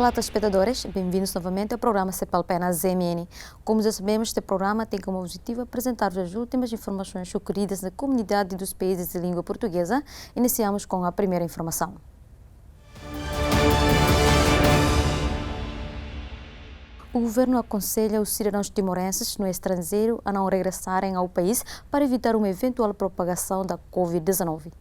Olá, telespectadores, bem-vindos novamente ao programa CEPAL-PE na ZMN. Como já sabemos, este programa tem como objetivo apresentar as últimas informações ocorridas na comunidade dos países de língua portuguesa. Iniciamos com a primeira informação. O governo aconselha os cidadãos timorenses no estrangeiro a não regressarem ao país para evitar uma eventual propagação da Covid-19.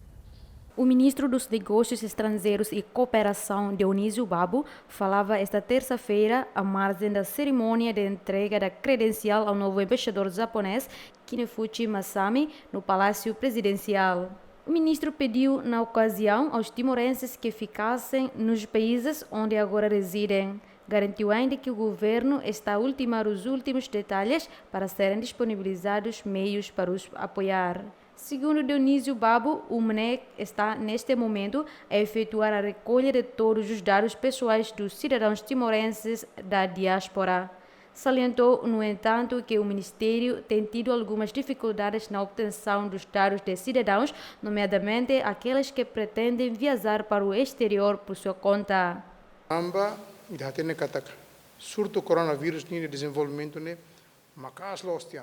O ministro dos Negócios Estrangeiros e Cooperação, Dionísio Babo, falava esta terça-feira à margem da cerimônia de entrega da credencial ao novo embaixador japonês, Kinefuchi Masami, no Palácio Presidencial. O ministro pediu, na ocasião, aos timorenses que ficassem nos países onde agora residem. Garantiu ainda que o governo está a ultimar os últimos detalhes para serem disponibilizados meios para os apoiar. Segundo Dionísio Babo, o MNEC está, neste momento, a efetuar a recolha de todos os dados pessoais dos cidadãos timorenses da diáspora. Salientou, no entanto, que o Ministério tem tido algumas dificuldades na obtenção dos dados de cidadãos, nomeadamente aqueles que pretendem viajar para o exterior por sua conta.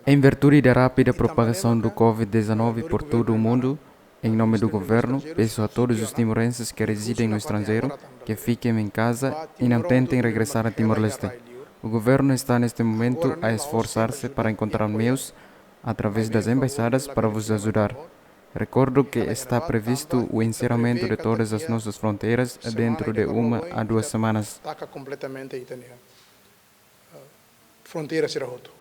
Em virtude da rápida propagação do Covid-19 por todo o mundo, em nome do governo, peço a todos os timorenses que residem no estrangeiro que fiquem em casa e não tentem regressar a Timor-Leste. O governo está neste momento a esforçar-se para encontrar meios, através das embaixadas, para vos ajudar. Recordo que está previsto o encerramento de todas as nossas fronteiras dentro de 1 a 2 semanas.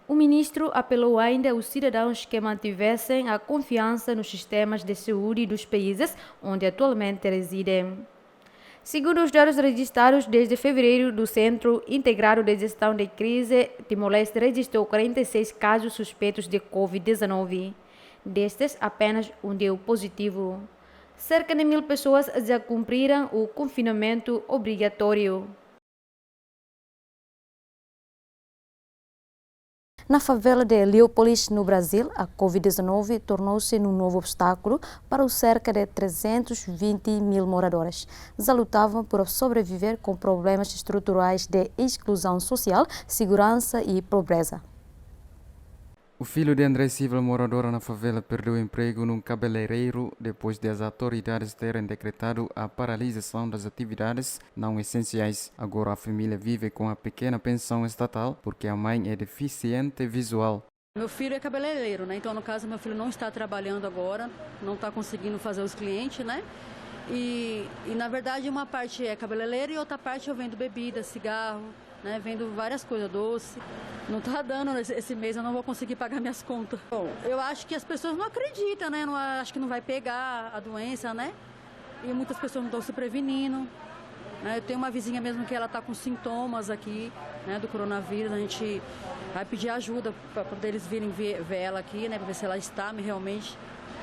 O ministro apelou ainda aos cidadãos que mantivessem a confiança nos sistemas de saúde dos países onde atualmente residem. Segundo os dados registrados desde fevereiro do Centro Integrado de Gestão de Crise, Timor-Leste registrou 46 casos suspeitos de Covid-19. Destes, apenas um deu positivo. Cerca de 1.000 pessoas já cumpriram o confinamento obrigatório. Na favela de Leópolis, no Brasil, a Covid-19 tornou-se um novo obstáculo para os cerca de 320.000 moradores. Já lutavam por sobreviver com problemas estruturais de exclusão social, segurança e pobreza. O filho de André Silva, morador na favela, perdeu o emprego num cabeleireiro depois de as autoridades terem decretado a paralisação das atividades não essenciais. Agora a família vive com a pequena pensão estatal porque a mãe é deficiente visual. Meu filho é cabeleireiro, né? Então, no caso, meu filho não está trabalhando agora, não está conseguindo fazer os clientes, né? E na verdade, uma parte é cabeleireiro e outra parte eu vendo bebida, cigarro, né? Vendo várias coisas, doce. Não está dando esse mês, eu não vou conseguir pagar minhas contas. Bom, eu acho que as pessoas não acreditam, né? Acho que não vai pegar a doença, né? E muitas pessoas não estão se prevenindo. Né? Eu tenho uma vizinha mesmo que ela está com sintomas aqui, né, do coronavírus. A gente vai pedir ajuda para poder eles virem ver ela aqui, né? Para ver se ela está realmente,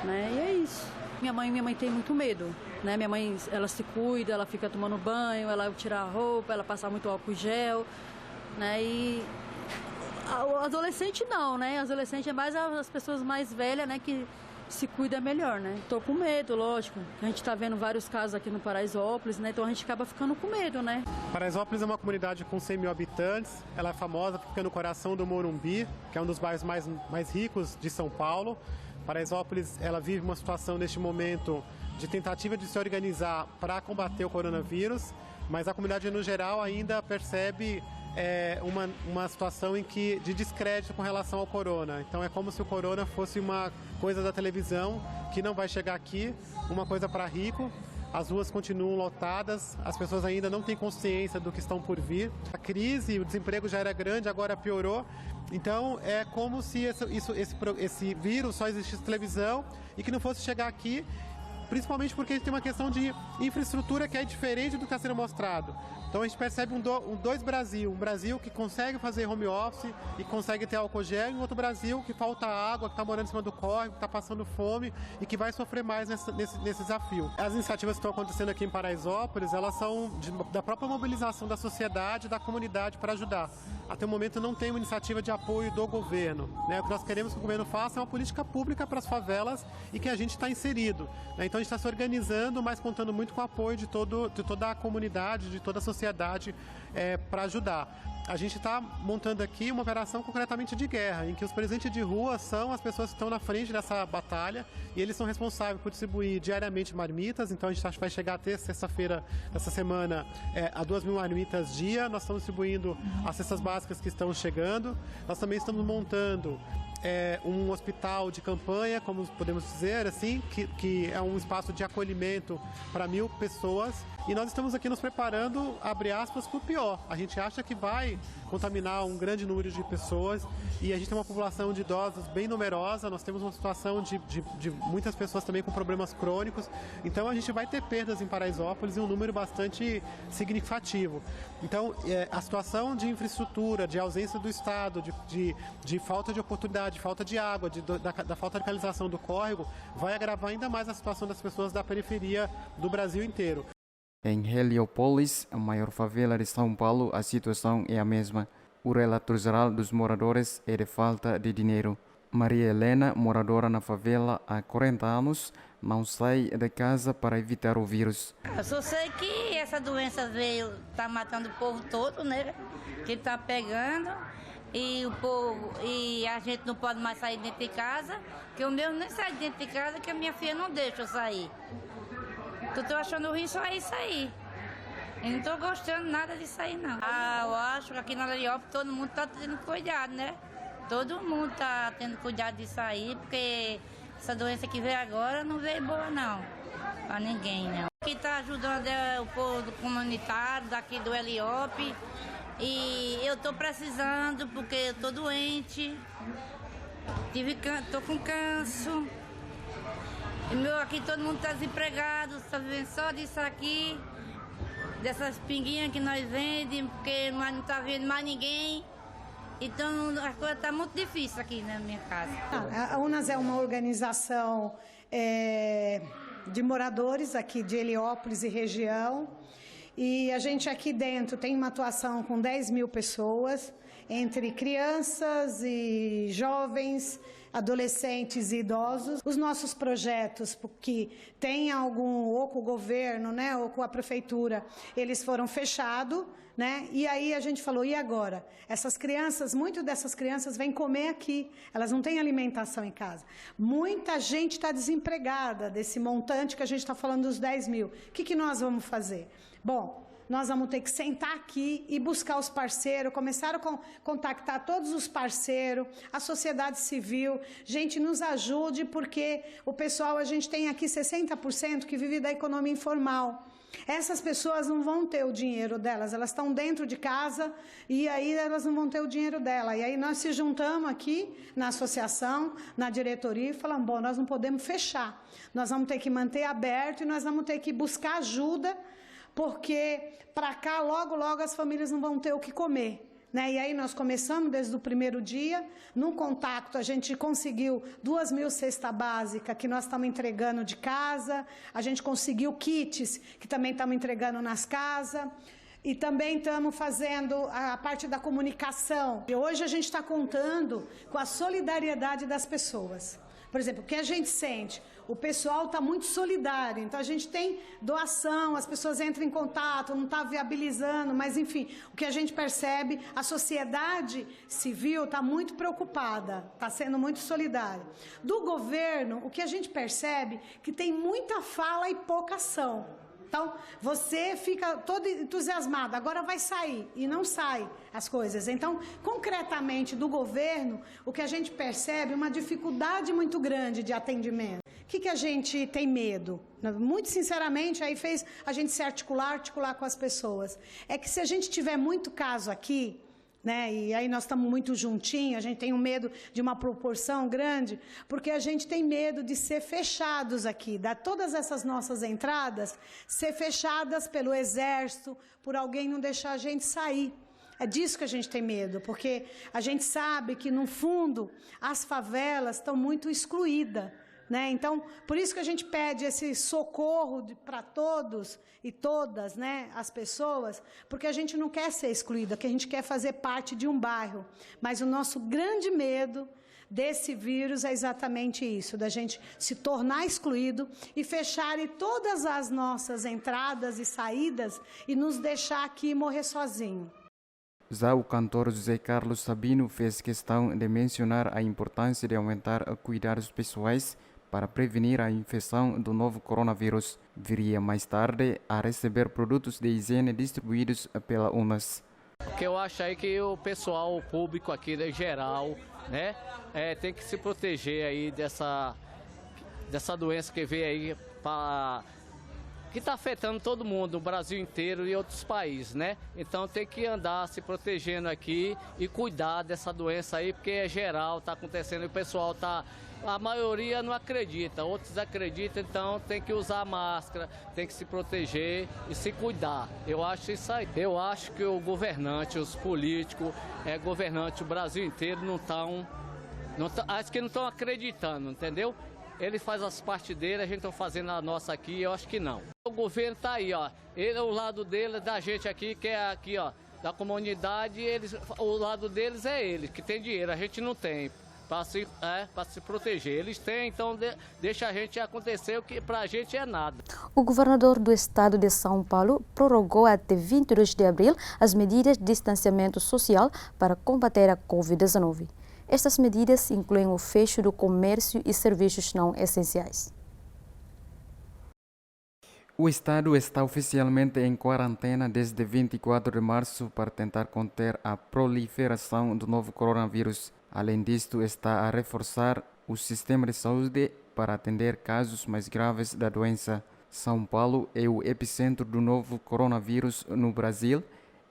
né? E é isso. Minha mãe tem muito medo, né? Minha mãe, ela se cuida, ela fica tomando banho, ela tira a roupa, ela passa muito álcool gel, né? E o adolescente não, né? Adolescente é mais as pessoas mais velhas, né? Que se cuida melhor, né? Tô com medo, lógico. A gente tá vendo vários casos aqui no Paraisópolis, né? Então a gente acaba ficando com medo, né? Paraisópolis é uma comunidade com 100.000 habitantes. Ela é famosa porque fica no coração do Morumbi, que é um dos bairros mais ricos de São Paulo. Paraisópolis, ela vive uma situação neste momento de tentativa de se organizar para combater o coronavírus, mas a comunidade no geral ainda percebe uma situação de descrédito com relação ao corona. Então é como se o corona fosse uma coisa da televisão que não vai chegar aqui, uma coisa para rico. As ruas continuam lotadas, as pessoas ainda não têm consciência do que estão por vir. A crise, o desemprego já era grande, agora piorou. Então é como se esse vírus só existisse na televisão e que não fosse chegar aqui, principalmente porque tem uma questão de infraestrutura que é diferente do que está sendo mostrado. Então a gente percebe um Brasil, um Brasil que consegue fazer home office e consegue ter álcool gel, e um outro Brasil que falta água, que está morando em cima do córrego, que está passando fome e que vai sofrer mais nesse desafio. As iniciativas que estão acontecendo aqui em Paraisópolis, elas são da própria mobilização da sociedade, da comunidade para ajudar. Até o momento não tem uma iniciativa de apoio do governo, né? O que nós queremos que o governo faça é uma política pública para as favelas e que a gente está inserido, né? Então Então a gente está se organizando, mas contando muito com o apoio de toda a comunidade, de toda a sociedade para ajudar. A gente está montando aqui uma operação concretamente de guerra, em que os presentes de rua são as pessoas que estão na frente dessa batalha e eles são responsáveis por distribuir diariamente marmitas. Então a gente vai chegar até sexta-feira dessa semana a 2.000 marmitas dia. Nós estamos distribuindo as cestas básicas que estão chegando. Nós também estamos montando um hospital de campanha, como podemos dizer assim, que é um espaço de acolhimento para 1.000 pessoas. E nós estamos aqui nos preparando, abre aspas, para o pior. A gente acha que vai contaminar um grande número de pessoas e a gente tem uma população de idosos bem numerosa, nós temos uma situação de muitas pessoas também com problemas crônicos, então a gente vai ter perdas em Paraisópolis em um número bastante significativo. Então, a situação de infraestrutura, de ausência do Estado, de falta de oportunidade, de falta de água, da falta de canalização do córrego, vai agravar ainda mais a situação das pessoas da periferia do Brasil inteiro. Em Heliópolis, a maior favela de São Paulo, a situação é a mesma. O relator geral dos moradores é de falta de dinheiro. Maria Helena, moradora na favela há 40 anos, não sai de casa para evitar o vírus. Eu só sei que essa doença está matando o povo todo, né? Que está pegando e a gente não pode mais sair dentro de casa, que eu mesmo nem saio dentro de casa, que a minha filha não deixa eu sair. Eu tô achando ruim só isso aí. Eu não tô gostando nada de sair, não. Eu acho que aqui na Heliópolis todo mundo tá tendo cuidado, né? Todo mundo tá tendo cuidado de sair, porque essa doença que veio agora não veio boa, não. Pra ninguém, não. Quem tá ajudando é o povo comunitário daqui do Heliópolis. E eu tô precisando, porque eu tô doente. Tô com câncer. Aqui todo mundo está desempregado, está vivendo só disso aqui, dessas pinguinhas que nós vendemos, porque não está vendo mais ninguém. Então a coisa está muito difícil aqui na minha casa. A UNAS é uma organização de moradores aqui de Heliópolis e região. E a gente aqui dentro tem uma atuação com 10.000 pessoas, entre crianças e jovens, adolescentes e idosos. Os nossos projetos, que tem algum, ou com o governo, né, ou com a prefeitura, eles foram fechados, né? E aí a gente falou, e agora? Essas crianças, muitas dessas crianças vêm comer aqui, elas não têm alimentação em casa. Muita gente está desempregada desse montante que a gente está falando dos 10.000. O que nós vamos fazer? Bom, nós vamos ter que sentar aqui e buscar os parceiros, começar a contactar todos os parceiros, a sociedade civil. Gente, nos ajude, porque o pessoal, a gente tem aqui 60% que vive da economia informal. Essas pessoas não vão ter o dinheiro delas, elas estão dentro de casa e aí elas não vão ter o dinheiro dela. E aí nós se juntamos aqui na associação, na diretoria e falamos, bom, nós não podemos fechar, nós vamos ter que manter aberto e nós vamos ter que buscar ajuda, porque para cá, logo, logo, as famílias não vão ter o que comer. Né? E aí nós começamos desde o primeiro dia, num contato a gente conseguiu 2.000 cestas básicas que nós estamos entregando de casa, a gente conseguiu kits que também estamos entregando nas casas, e também estamos fazendo a parte da comunicação. E hoje a gente está contando com a solidariedade das pessoas. Por exemplo, o que a gente sente? O pessoal está muito solidário, então a gente tem doação, as pessoas entram em contato, não está viabilizando, mas enfim, o que a gente percebe, a sociedade civil está muito preocupada, está sendo muito solidária. Do governo, o que a gente percebe que tem muita fala e pouca ação. Então, você fica todo entusiasmado, agora vai sair, e não sai as coisas. Então, concretamente, do governo, o que a gente percebe é uma dificuldade muito grande de atendimento. O que a gente tem medo? Muito sinceramente, aí fez a gente se articular com as pessoas. É que se a gente tiver muito caso aqui, né, e aí nós estamos muito juntinhos, a gente tem um medo de uma proporção grande, porque a gente tem medo de ser fechados aqui, dar todas essas nossas entradas, ser fechadas pelo exército, por alguém não deixar a gente sair. É disso que a gente tem medo, porque a gente sabe que, no fundo, as favelas estão muito excluídas. Né? Então, por isso que a gente pede esse socorro para todos e todas, né, as pessoas, porque a gente não quer ser excluída, que a gente quer fazer parte de um bairro. Mas o nosso grande medo desse vírus é exatamente isso, da gente se tornar excluído e fechar todas as nossas entradas e saídas e nos deixar aqui morrer sozinho. Já o cantor José Carlos Sabino fez questão de mencionar a importância de aumentar cuidados pessoais para prevenir a infecção do novo coronavírus. Viria mais tarde a receber produtos de higiene distribuídos pela UNAS. O que eu acho aí que o pessoal, o público aqui em geral, né, tem que se proteger aí dessa doença que veio aí que está afetando todo mundo, o Brasil inteiro e outros países, né? Então tem que andar se protegendo aqui e cuidar dessa doença aí, porque é geral, está acontecendo e o pessoal a maioria não acredita, outros acreditam, então tem que usar máscara, tem que se proteger e se cuidar. Eu acho isso aí. Eu acho que o governante, os políticos, o Brasil inteiro acho que não estão acreditando, entendeu? Ele faz as partes dele, a gente está fazendo a nossa aqui, eu acho que não. O governo está aí, ó. Ele é o lado dele, da gente aqui, que é aqui, ó, da comunidade, o lado deles é eles, que tem dinheiro, a gente não tem, para se proteger. Eles têm, então deixa a gente acontecer o que para a gente é nada. O governador do estado de São Paulo prorrogou até 22 de abril as medidas de distanciamento social para combater a Covid-19. Estas medidas incluem o fecho do comércio e serviços não essenciais. O estado está oficialmente em quarentena desde 24 de março para tentar conter a proliferação do novo coronavírus. Além disto, está a reforçar o sistema de saúde para atender casos mais graves da doença. São Paulo é o epicentro do novo coronavírus no Brasil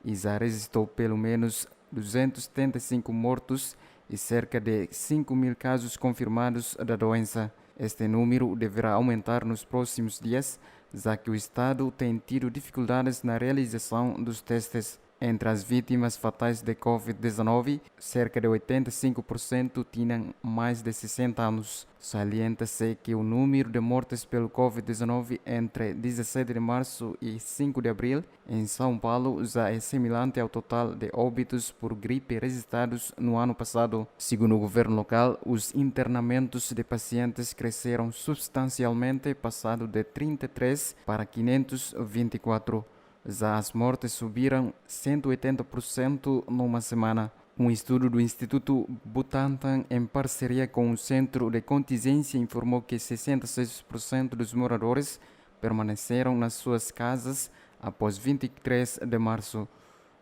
e já registrou pelo menos 275 mortos e cerca de 5.000 casos confirmados da doença. Este número deverá aumentar nos próximos dias, já que o estado tem tido dificuldades na realização dos testes. Entre as vítimas fatais de Covid-19, cerca de 85% tinham mais de 60 anos. Salienta-se que o número de mortes pelo Covid-19 entre 17 de março e 5 de abril em São Paulo já é semelhante ao total de óbitos por gripe registrados no ano passado. Segundo o governo local, os internamentos de pacientes cresceram substancialmente, passado de 33 para 524. Já as mortes subiram 180% numa semana. Um estudo do Instituto Butantan, em parceria com o Centro de Contingência, informou que 66% dos moradores permaneceram nas suas casas após 23 de março.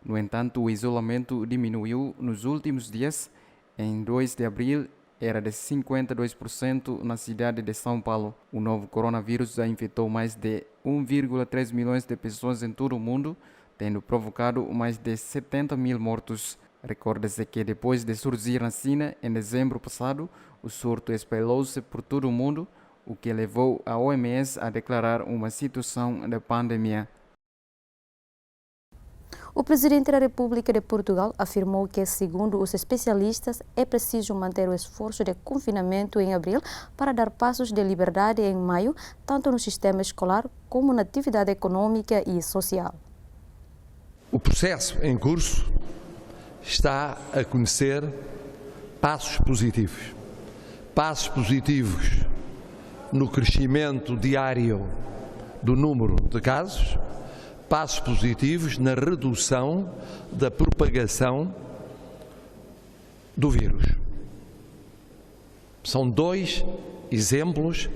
No entanto, o isolamento diminuiu nos últimos dias. Em 2 de abril, era de 52% na cidade de São Paulo. O novo coronavírus já infectou mais de 1,3 milhões de pessoas em todo o mundo, tendo provocado mais de 70.000 mortos. Recorda-se que depois de surgir na China em dezembro passado, o surto espalhou-se por todo o mundo, o que levou a OMS a declarar uma situação de pandemia. O presidente da República de Portugal afirmou que, segundo os especialistas, é preciso manter o esforço de confinamento em abril para dar passos de liberdade em maio, tanto no sistema escolar como na atividade econômica e social. O processo em curso está a conhecer passos positivos. Passos positivos no crescimento diário do número de casos, passos positivos na redução da propagação do vírus. São dois exemplos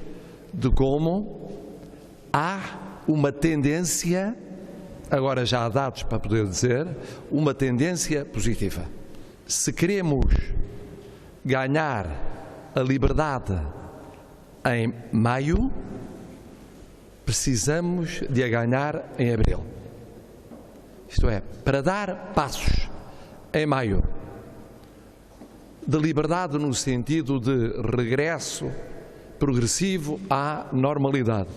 de como há uma tendência, agora já há dados para poder dizer, uma tendência positiva. Se queremos ganhar a liberdade em maio, precisamos de a ganhar em abril. Isto é, para dar passos em maio de liberdade no sentido de regresso progressivo à normalidade,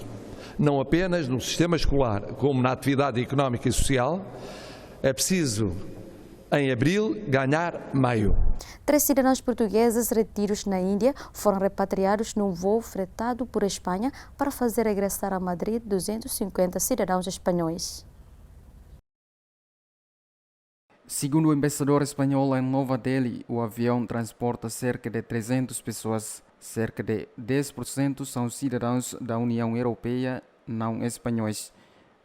não apenas no sistema escolar, como na atividade económica e social, é preciso, em abril, ganhar maio. 3 cidadãos portugueses retidos na Índia foram repatriados num voo fretado por Espanha para fazer regressar a Madrid 250 cidadãos espanhóis. Segundo o embaixador espanhol em Nova Delhi, o avião transporta cerca de 300 pessoas. Cerca de 10% são cidadãos da União Europeia não espanhóis.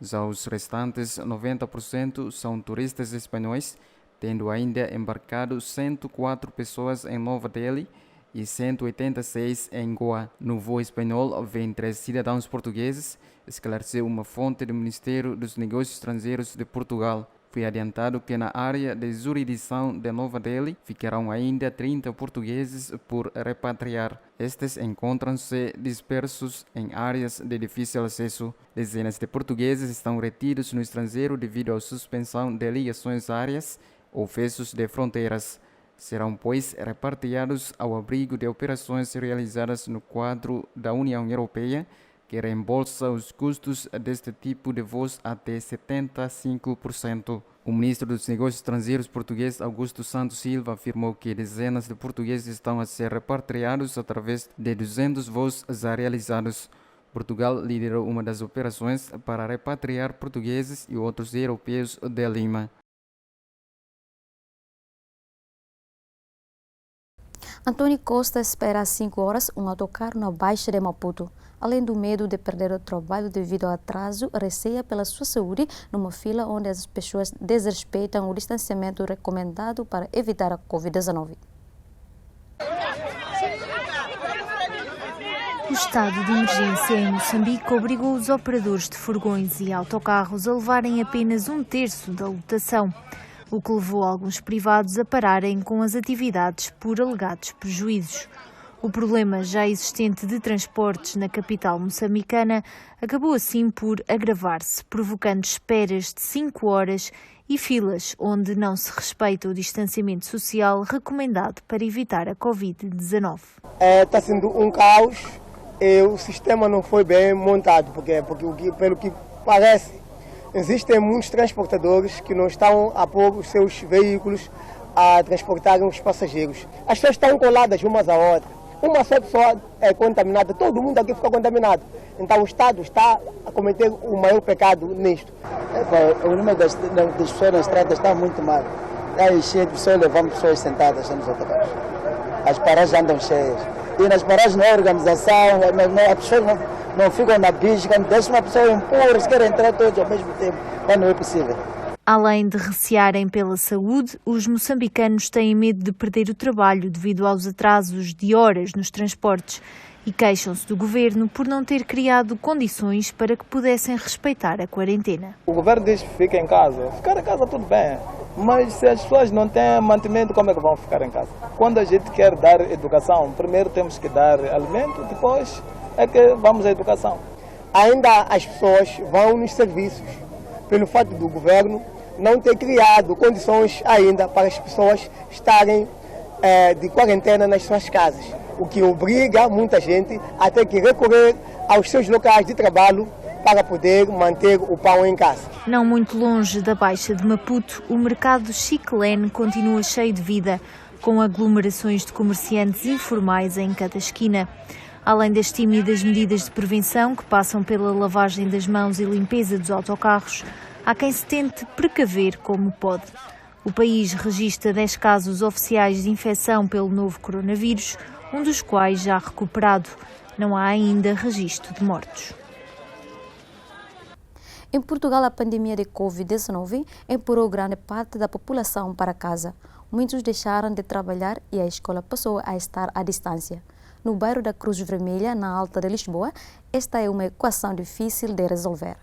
Já os restantes 90% são turistas espanhóis, tendo ainda embarcado 104 pessoas em Nova Delhi e 186 em Goa. No voo espanhol vêm 3 cidadãos portugueses, esclareceu uma fonte do Ministério dos Negócios Estrangeiros de Portugal. Foi adiantado que na área de jurisdição de Nova Delhi ficarão ainda 30 portugueses por repatriar. Estes encontram-se dispersos em áreas de difícil acesso. Dezenas de portugueses estão retidos no estrangeiro devido à suspensão de ligações aéreas ou fechos de fronteiras. Serão, pois, repatriados ao abrigo de operações realizadas no quadro da União Europeia, que reembolsa os custos deste tipo de voos até 75%. O ministro dos Negócios Estrangeiros português Augusto Santos Silva afirmou que dezenas de portugueses estão a ser repatriados através de 200 voos já realizados. Portugal liderou uma das operações para repatriar portugueses e outros europeus de Lima. Antônio Costa espera às 5 horas um autocarro na Baixa de Maputo. Além do medo de perder o trabalho devido ao atraso, receia pela sua saúde numa fila onde as pessoas desrespeitam o distanciamento recomendado para evitar a Covid-19. O estado de emergência em Moçambique obrigou os operadores de furgões e autocarros a levarem apenas 1/3 da lotação, o que levou alguns privados a pararem com as atividades por alegados prejuízos. O problema já existente de transportes na capital moçambicana acabou assim por agravar-se, provocando esperas de 5 horas e filas onde não se respeita o distanciamento social recomendado para evitar a Covid-19. Está sendo um caos e o sistema não foi bem montado, porque pelo que parece, existem muitos transportadores que não estão a pôr os seus veículos a transportarem os passageiros. As pessoas estão coladas umas à outra. Uma só pessoa é contaminada, todo mundo aqui fica contaminado. Então o Estado está a cometer o maior pecado nisto. O número das pessoas na estrada está muito mal. Está cheio de pessoas, levamos pessoas sentadas nos autocarros. As paragens andam cheias. E nas paragens não há organização, as pessoas não ficam na bisca, deixam uma pessoa impor, eles querem entrar todos ao mesmo tempo, mas não é possível. Além de recearem pela saúde, os moçambicanos têm medo de perder o trabalho devido aos atrasos de horas nos transportes e queixam-se do governo por não ter criado condições para que pudessem respeitar a quarentena. O governo diz que fica em casa. Ficar em casa tudo bem, mas se as pessoas não têm mantimento, como é que vão ficar em casa? Quando a gente quer dar educação, primeiro temos que dar alimento, depois é que vamos à educação. Ainda as pessoas vão nos serviços pelo fato do governo não ter criado condições ainda para as pessoas estarem de quarentena nas suas casas, o que obriga muita gente a ter que recorrer aos seus locais de trabalho para poder manter o pão em casa. Não muito longe da Baixa de Maputo, o mercado Chiclene continua cheio de vida, com aglomerações de comerciantes informais em cada esquina. Além das tímidas medidas de prevenção que passam pela lavagem das mãos e limpeza dos autocarros, há quem se tente precaver como pode. O país registra 10 casos oficiais de infecção pelo novo coronavírus, um dos quais já recuperado. Não há ainda registro de mortos. Em Portugal, a pandemia de Covid-19 empurrou grande parte da população para casa. Muitos deixaram de trabalhar e a escola passou a estar à distância. No bairro da Cruz Vermelha, na Alta de Lisboa, esta é uma equação difícil de resolver.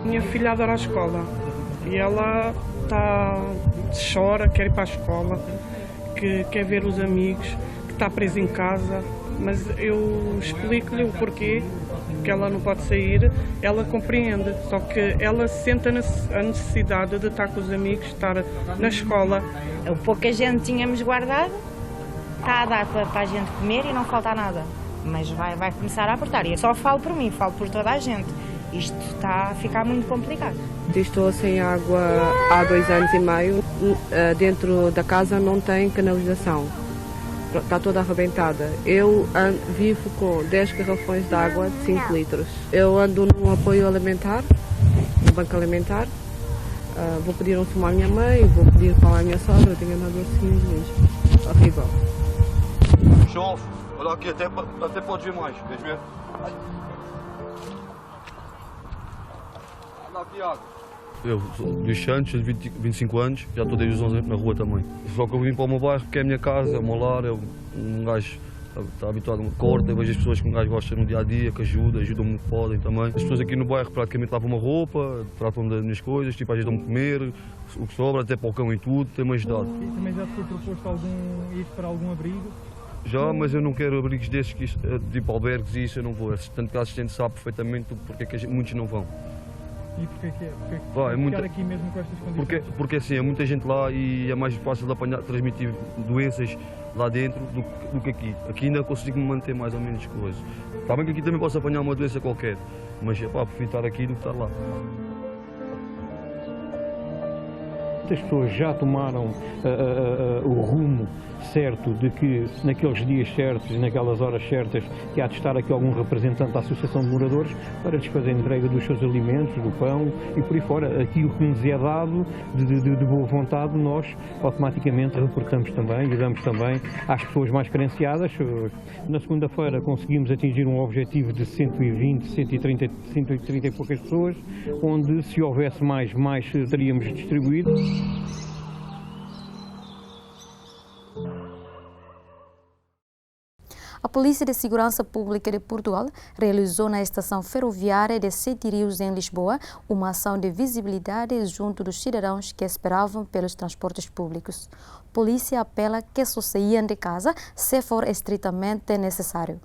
Minha filha adora a escola. E ela chora, quer ir para a escola, que quer ver os amigos, que está presa em casa, mas eu explico-lhe o porquê que ela não pode sair, ela compreende, só que ela sente a necessidade de estar com os amigos, estar na escola. O pouco que a gente tínhamos guardado está a dar para a gente comer e não falta nada, mas vai começar a apertar. E eu só falo por mim, falo por toda a gente. Isto está a ficar muito complicado. Estou sem água há 2 anos e meio. Dentro da casa não tem canalização. Está toda arrebentada. Eu vivo com 10 garrafões de água de 5 litros. Eu ando no apoio alimentar, no banco alimentar. Vou pedir um sumo à minha mãe, vou pedir pão à minha sogra. Tenho andado assim mesmo. Horrível. Chove. Olha aqui, até pode ver mais. Queres ver? Eu, dos Santos, 25 anos, já estou desde os 11 na rua também. Só que eu vim para o meu bairro porque é a minha casa, é o meu lar, um gajo está habituado a corte, vejo as pessoas que um gajo gosta no dia a dia, que ajudam-me o que podem também. As pessoas aqui no bairro praticamente lavam uma roupa, tratam das minhas coisas, tipo, ajudam-me a comer, o que sobra, até para o cão e tudo, tem-me ajudado. E também já te foi proposto ir para algum abrigo? Já, mas eu não quero abrigos desses, tipo albergues e isso eu não vou. Tanto que a assistente sabe perfeitamente porque é que muitos não vão. E porquê que é? É ficar aqui mesmo com estas condições? Porque assim, é muita gente lá e é mais fácil de transmitir doenças lá dentro do que aqui. Aqui ainda consigo me manter mais ou menos coisas. Está bem que aqui também posso apanhar uma doença qualquer, mas prefiro estar aqui do que estar lá. As pessoas já tomaram o rumo certo de que naqueles dias certos, naquelas horas certas, que há de estar aqui algum representante da Associação de Moradores para lhes fazer a entrega dos seus alimentos, do pão e por aí fora. Aquilo que nos é dado de boa vontade, nós automaticamente reportamos também e damos também às pessoas mais carenciadas. Na segunda-feira conseguimos atingir um objetivo de 120, 130 e poucas pessoas, onde se houvesse mais teríamos distribuído. A Polícia de Segurança Pública de Portugal realizou na estação ferroviária de Sete Rios, em Lisboa, uma ação de visibilidade junto dos cidadãos que esperavam pelos transportes públicos. A polícia apela que só saiam de casa se for estritamente necessário.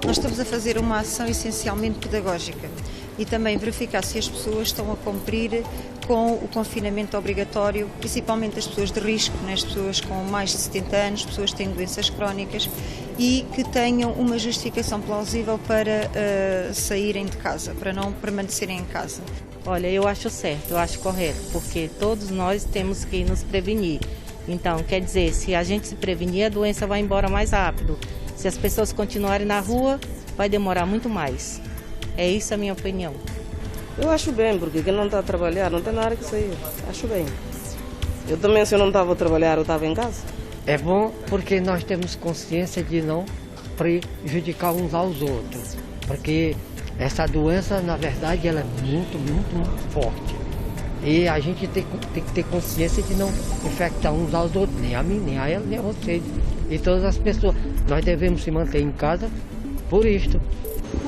Nós estamos a fazer uma ação essencialmente pedagógica e também verificar se as pessoas estão a cumprir com o confinamento obrigatório, principalmente as pessoas de risco, as pessoas com mais de 70 anos, pessoas que têm doenças crónicas e que tenham uma justificação plausível para saírem de casa, para não permanecerem em casa. Olha, eu acho certo, eu acho correto, porque todos nós temos que nos prevenir. Então, quer dizer, se a gente se prevenir, a doença vai embora mais rápido. Se as pessoas continuarem na rua, vai demorar muito mais. É isso a minha opinião. Eu acho bem, porque quem não está a trabalhar não tem nada que sair. Acho bem. Eu também, se eu não estava a trabalhar, eu estava em casa. É bom porque nós temos consciência de não prejudicar uns aos outros. Porque essa doença, na verdade, ela é muito, muito, muito forte. E a gente tem que ter consciência de não infectar uns aos outros, nem a mim, nem a ela, nem a vocês. E todas as pessoas. Nós devemos se manter em casa por isto.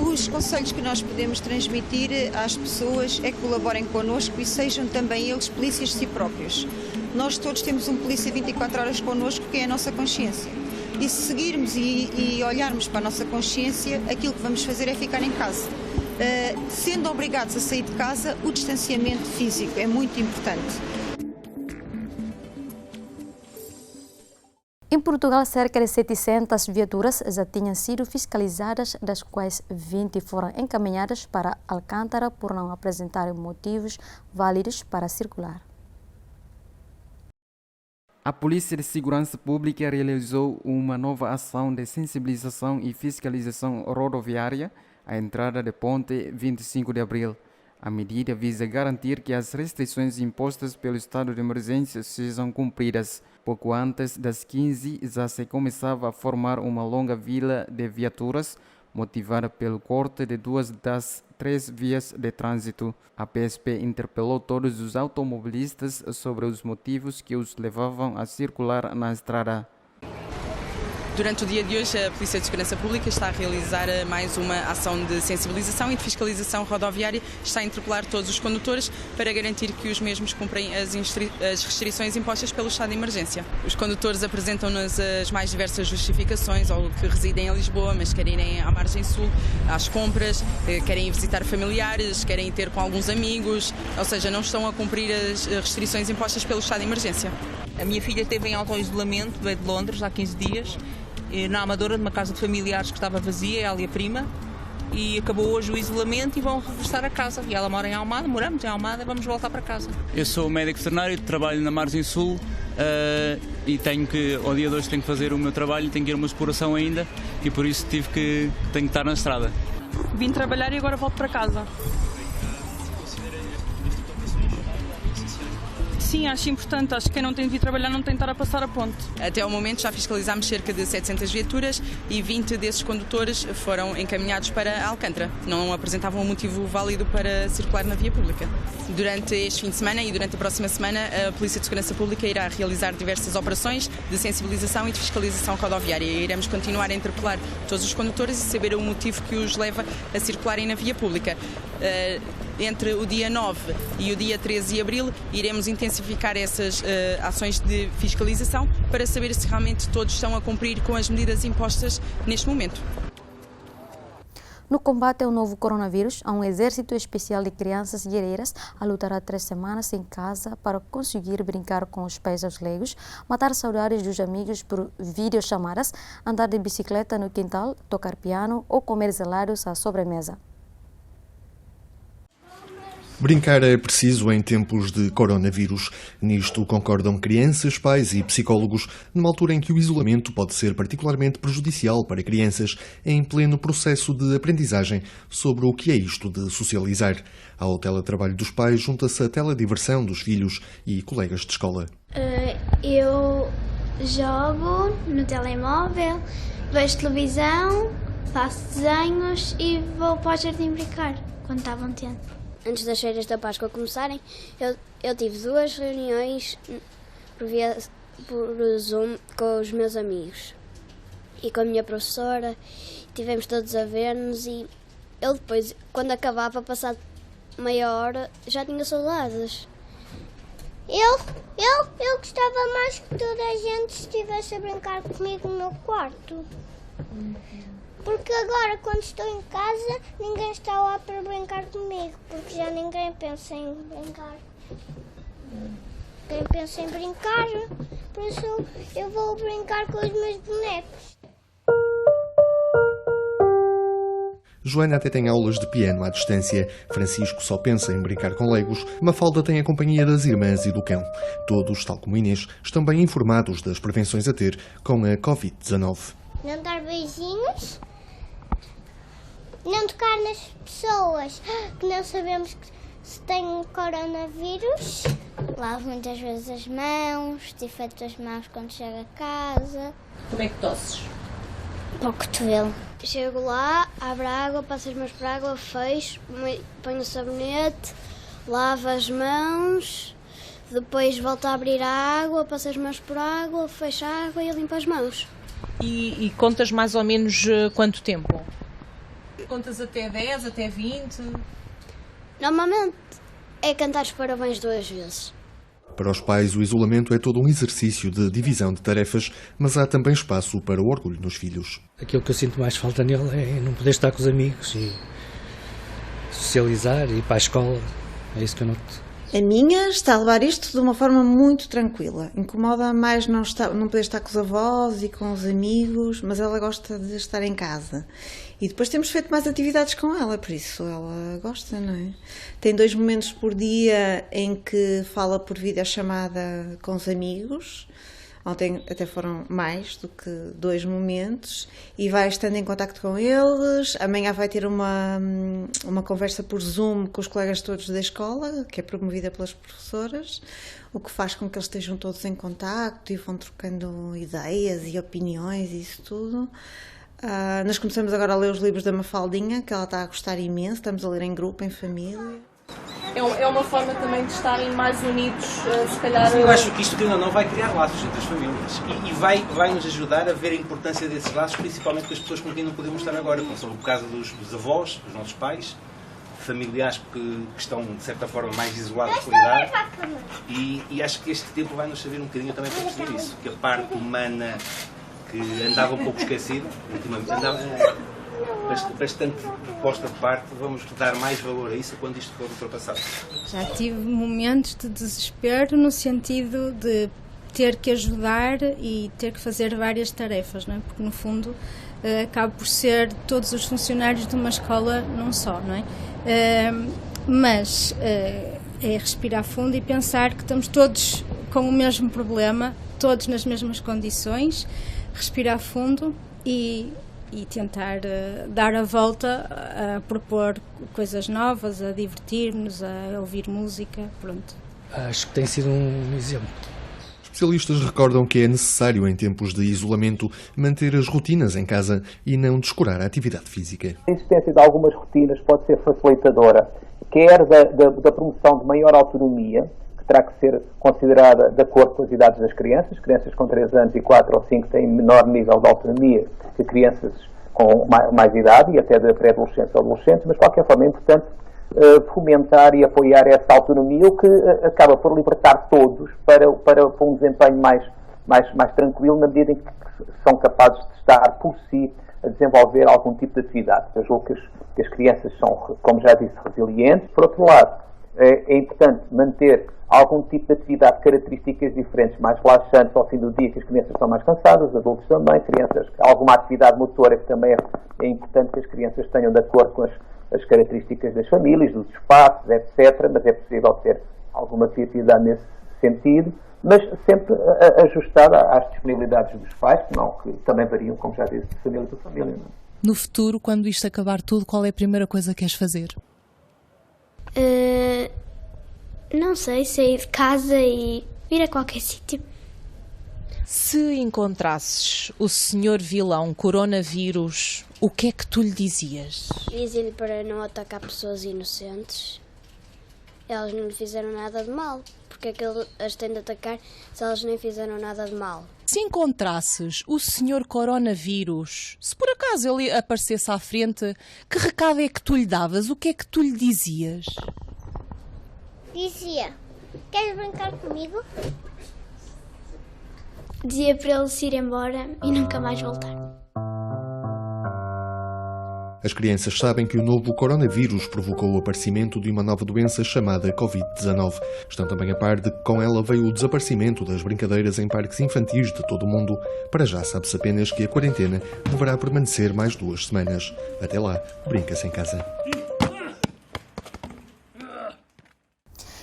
Os conselhos que nós podemos transmitir às pessoas é que colaborem connosco e sejam também eles polícias de si próprios. Nós todos temos um polícia 24 horas connosco, que é a nossa consciência. E se seguirmos e olharmos para a nossa consciência, aquilo que vamos fazer é ficar em casa. Sendo obrigados a sair de casa, o distanciamento físico é muito importante. Em Portugal, cerca de 700 viaturas já tinham sido fiscalizadas, das quais 20 foram encaminhadas para Alcântara por não apresentarem motivos válidos para circular. A Polícia de Segurança Pública realizou uma nova ação de sensibilização e fiscalização rodoviária à entrada da ponte 25 de abril. A medida visa garantir que as restrições impostas pelo estado de emergência sejam cumpridas. Pouco antes das 15, já se começava a formar uma longa fila de viaturas motivada pelo corte de 2 das 3 vias de trânsito. A PSP interpelou todos os automobilistas sobre os motivos que os levavam a circular na estrada. Durante o dia de hoje, a Polícia de Segurança Pública está a realizar mais uma ação de sensibilização e de fiscalização rodoviária. Está a interpelar todos os condutores para garantir que os mesmos cumprem as restrições impostas pelo estado de emergência. Os condutores apresentam-nos as mais diversas justificações, ou que residem em Lisboa, mas querem ir à margem sul, às compras, querem ir visitar familiares, querem ir ter com alguns amigos, ou seja, não estão a cumprir as restrições impostas pelo estado de emergência. A minha filha esteve em auto-isolamento, veio de Londres há 15 dias, na Amadora, numa casa de familiares que estava vazia, ela e a prima, e acabou hoje o isolamento e vão regressar a casa. E ela mora em Almada, moramos em Almada e vamos voltar para casa. Eu sou médico veterinário, trabalho na margem sul e ao dia de hoje tenho que fazer o meu trabalho, tenho que ir a uma exploração ainda e por isso tenho que estar na estrada. Vim trabalhar e agora volto para casa. Sim, acho importante. Acho que quem não tem de vir trabalhar não tem de estar a passar a ponte. Até ao momento já fiscalizámos cerca de 700 viaturas e 20 desses condutores foram encaminhados para Alcântara. Não apresentavam um motivo válido para circular na via pública. Durante este fim de semana e durante a próxima semana, a Polícia de Segurança Pública irá realizar diversas operações de sensibilização e de fiscalização rodoviária. E iremos continuar a interpelar todos os condutores e saber o motivo que os leva a circularem na via pública. Entre o dia 9 e o dia 13 de abril, iremos intensificar essas ações de fiscalização para saber se realmente todos estão a cumprir com as medidas impostas neste momento. No combate ao novo coronavírus, há um exército especial de crianças guerreiras a lutar há 3 semanas em casa para conseguir brincar com os pais aos leigos, matar saudades dos amigos por videochamadas, andar de bicicleta no quintal, tocar piano ou comer gelados à sobremesa. Brincar é preciso em tempos de coronavírus. Nisto concordam crianças, pais e psicólogos, numa altura em que o isolamento pode ser particularmente prejudicial para crianças em pleno processo de aprendizagem sobre o que é isto de socializar. Ao teletrabalho dos pais junta-se a telediversão dos filhos e colegas de escola. Eu jogo no telemóvel, vejo televisão, faço desenhos e vou para o jardim brincar, quando está bom tempo. Antes das férias da Páscoa começarem, eu tive 2 reuniões por Zoom com os meus amigos e com a minha professora. Tivemos todos a ver-nos e eu depois, quando acabava, passado meia hora, já tinha saudades. Eu gostava mais que toda a gente estivesse a brincar comigo no meu quarto. Porque agora, quando estou em casa, ninguém está lá para brincar comigo, porque já ninguém pensa em brincar. Ninguém pensa em brincar, por isso eu vou brincar com os meus bonecos. Joana até tem aulas de piano à distância. Francisco só pensa em brincar com legos. Mafalda tem a companhia das irmãs e do cão. Todos, tal como Inês, estão bem informados das prevenções a ter com a Covid-19. Não dar beijinhos, não tocar nas pessoas que não sabemos se têm coronavírus. Lavo muitas vezes as mãos, desinfeto as mãos quando chego a casa. Como é que tosses? Para o cotovelo. Chego lá, abro a água, passo as mãos por água, fecho, ponho o sabonete, lavo as mãos, depois volto a abrir a água, passo as mãos por água, fecho a água e limpo as mãos. E contas mais ou menos quanto tempo? Contas até 10, até 20? Normalmente é cantar os parabéns 2 vezes. Para os pais, o isolamento é todo um exercício de divisão de tarefas, mas há também espaço para o orgulho nos filhos. Aquilo que eu sinto mais falta nele é não poder estar com os amigos e socializar e ir para a escola. É isso que eu noto. A minha está a levar isto de uma forma muito tranquila. Incomoda mais não poder estar com os avós e com os amigos, mas ela gosta de estar em casa. E depois temos feito mais atividades com ela, por isso ela gosta, não é? Tem 2 momentos por dia em que fala por videochamada com os amigos. Ontem até foram mais do que 2 momentos e vai estando em contacto com eles. Amanhã vai ter uma conversa por Zoom com os colegas todos da escola, que é promovida pelas professoras, o que faz com que eles estejam todos em contacto e vão trocando ideias e opiniões e isso tudo. Nós começamos agora a ler os livros da Mafaldinha, que ela está a gostar imenso, estamos a ler em grupo, em família. É uma forma também de estarem mais unidos, se calhar... Eu acho que isto, querendo ou não, vai criar laços entre as famílias e vai nos ajudar a ver a importância desses laços, principalmente com as pessoas com quem não podemos estar agora, como são o caso dos avós, dos nossos pais, familiares que estão, de certa forma, mais isolados pela idade, e acho que este tempo vai nos servir um bocadinho também para perceber isso, que a parte humana que andava um pouco esquecida, ultimamente andava bastante posta de parte, vamos dar mais valor a isso quando isto for ultrapassado. Já tive momentos de desespero no sentido de ter que ajudar e ter que fazer várias tarefas, não é? Porque no fundo acaba por ser todos os funcionários de uma escola não só, não é? Mas é respirar fundo e pensar que estamos todos com o mesmo problema, todos nas mesmas condições, respirar fundo e tentar dar a volta, a propor coisas novas, a divertir-nos, a ouvir música, pronto. Acho que tem sido um exemplo. Especialistas recordam que é necessário, em tempos de isolamento, manter as rotinas em casa e não descurar a atividade física. A existência de algumas rotinas pode ser facilitadora, quer da promoção de maior autonomia, que terá que ser considerada de acordo com as idades das crianças. Crianças com 3 anos e 4 ou 5 têm menor nível de autonomia que crianças com mais idade e até da pré-adolescência ou adolescentes, mas de qualquer forma é importante fomentar e apoiar essa autonomia, o que acaba por libertar todos para um desempenho mais tranquilo, na medida em que são capazes de estar por si a desenvolver algum tipo de atividade. Eu julgo que as crianças são, como já disse, resilientes. Por outro lado, é importante manter algum tipo de atividade de características diferentes, mais relaxantes ao fim do dia, que as crianças estão mais cansadas, adultos também, crianças, alguma atividade motora que também é importante que as crianças tenham de acordo com as características das famílias, dos espaços, etc. Mas é possível ter alguma criatividade nesse sentido, mas sempre ajustada às disponibilidades dos pais, que também variam, como já disse, de família para família. Não? No futuro, quando isto acabar tudo, qual é a primeira coisa que queres fazer? Não sei, sair de casa e ir a qualquer sítio. Se encontrasses o senhor vilão coronavírus, o que é que tu lhe dizias? Dizia-lhe para não atacar pessoas inocentes. Elas não lhe fizeram nada de mal. Porque é que ele as tem de atacar se elas nem fizeram nada de mal? Se encontrasses o senhor coronavírus, se por acaso ele aparecesse à frente, que recado é que tu lhe davas? O que é que tu lhe dizias? Dizia, queres brincar comigo? Dizia para ele se ir embora e nunca mais voltar. As crianças sabem que o novo coronavírus provocou o aparecimento de uma nova doença chamada Covid-19. Estão também a par de que com ela veio o desaparecimento das brincadeiras em parques infantis de todo o mundo. Para já sabe-se apenas que a quarentena deverá permanecer mais 2 semanas. Até lá, brinca-se em casa.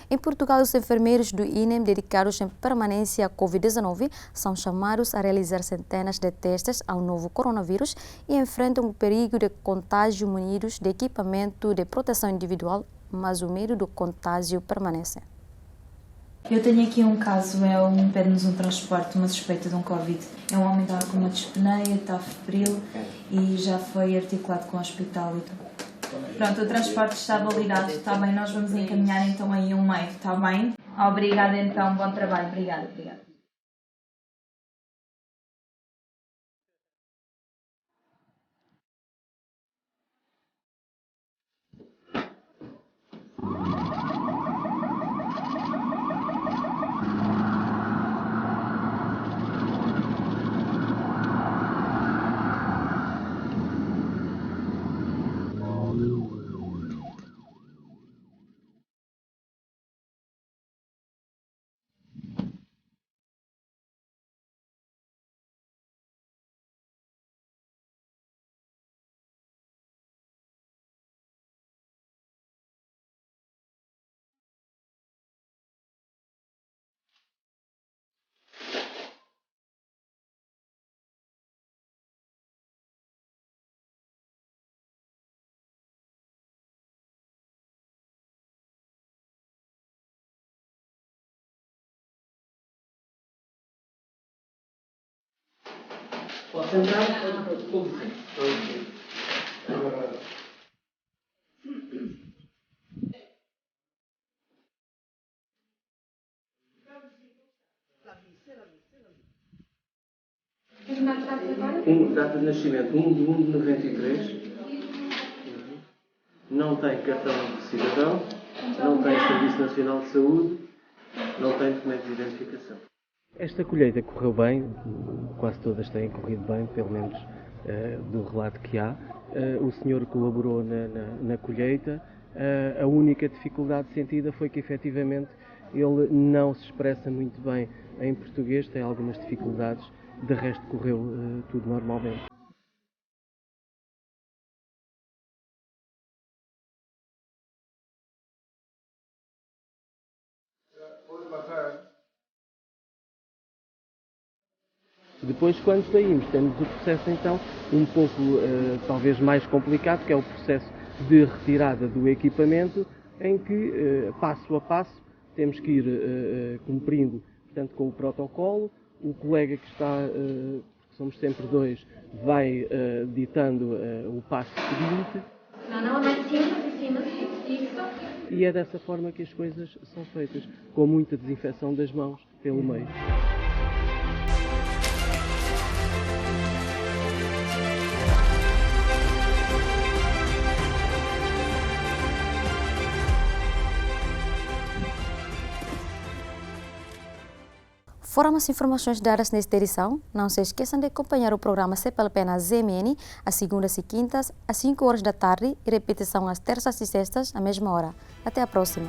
Em Portugal, os enfermeiros do INEM dedicados em permanência à Covid-19 são chamados a realizar centenas de testes ao novo coronavírus e enfrentam o perigo de contágio munidos de equipamento de proteção individual, mas o medo do contágio permanece. Eu tenho aqui um caso, pede-nos um transporte, uma suspeita de um Covid. É um homem que estava com uma dispneia, está febril e já foi articulado com o hospital e tudo. Pronto, o transporte está validado, está bem, nós vamos encaminhar então aí um mail, está bem? Obrigada então, bom trabalho, obrigada. Pode sentar, com licença. Data de nascimento 1/1/93. Não tem cartão de cidadão, não tem Serviço Nacional de Saúde, não tem documento de identificação. Esta colheita correu bem, quase todas têm corrido bem, pelo menos do relato que há. O senhor colaborou na colheita. A única dificuldade sentida foi que, efetivamente, ele não se expressa muito bem em português, tem algumas dificuldades, de resto correu tudo normalmente. Depois, quando saímos, temos o processo então um pouco, talvez mais complicado, que é o processo de retirada do equipamento, em que, passo a passo, temos que ir cumprindo, portanto, com o protocolo. O colega que está, porque somos sempre dois, vai ditando o passo seguinte. Não, mais de cima, isso. E é dessa forma que as coisas são feitas, com muita desinfecção das mãos pelo meio. Foram as informações dadas nesta edição. Não se esqueçam de acompanhar o programa CPLP na ZMN, às segundas e quintas, às 5 horas da tarde, e repetição às terças e sextas, à mesma hora. Até a próxima.